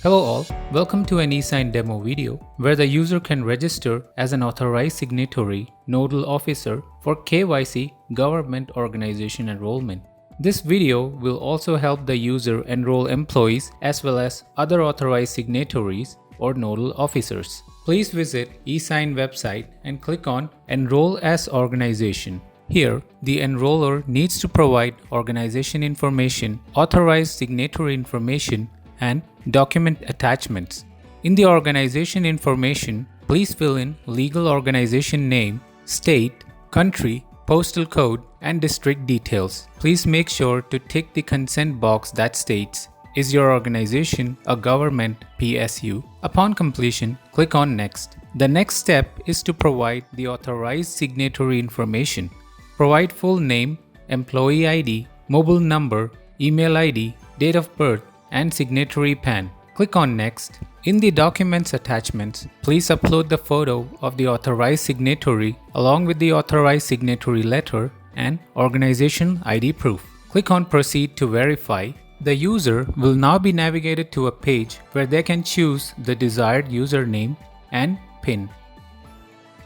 Hello all, welcome to an eSign demo video where the user can register as an authorized signatory nodal officer for KYC government organization enrollment. This video will also help the user enroll employees as well as other authorized signatories or nodal officers. Please visit eSign website and click on Enroll as Organization. Here, the enroller needs to provide organization information, authorized signatory information, and document attachments. In the organization information, please fill in legal organization name, state, country, postal code, and district details. Please make sure to tick the consent box that states, "Is your organization a government PSU?" Upon completion, click on Next. The next step is to provide the authorized signatory information. Provide full name, employee ID, mobile number, email ID, date of birth, and signatory PAN. Click on Next. In the Documents attachments, please upload the photo of the authorized signatory along with the authorized signatory letter and organization ID proof. Click on Proceed to verify. The user will now be navigated to a page where they can choose the desired username and PIN.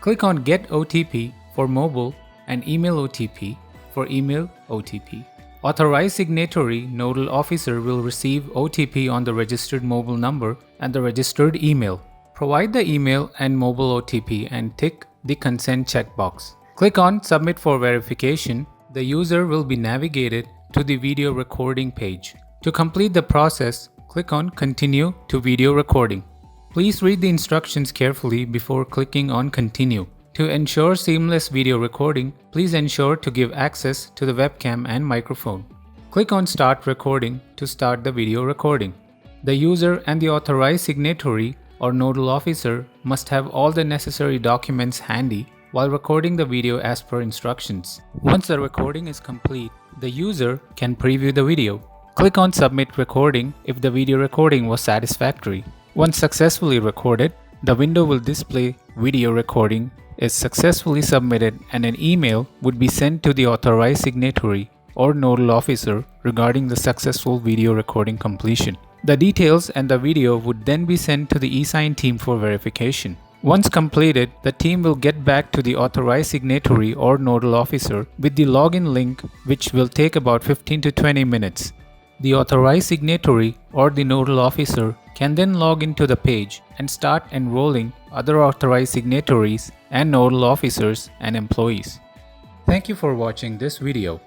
Click on Get OTP for mobile and Email OTP for email OTP. Authorized signatory nodal officer will receive OTP on the registered mobile number and the registered email. Provide the email and mobile OTP and tick the consent checkbox. Click on Submit for verification. The user will be navigated to the video recording page. To complete the process, click on Continue to video recording. Please read the instructions carefully before clicking on Continue. To ensure seamless video recording, please ensure to give access to the webcam and microphone. Click on Start Recording to start the video recording. The user and the authorized signatory or nodal officer must have all the necessary documents handy while recording the video as per instructions. Once the recording is complete, the user can preview the video. Click on Submit Recording if the video recording was satisfactory. Once successfully recorded, the window will display Video recording is successfully submitted and an email would be sent to the authorized signatory or nodal officer regarding the successful video recording completion. The details and the video would then be sent to the eSign team for verification. Once completed, the team will get back to the authorized signatory or nodal officer with the login link, which will take about 15 to 20 minutes. The authorized signatory or the nodal officer can then log into the page and start enrolling other authorized signatories and nodal officers and employees. Thank you for watching this video.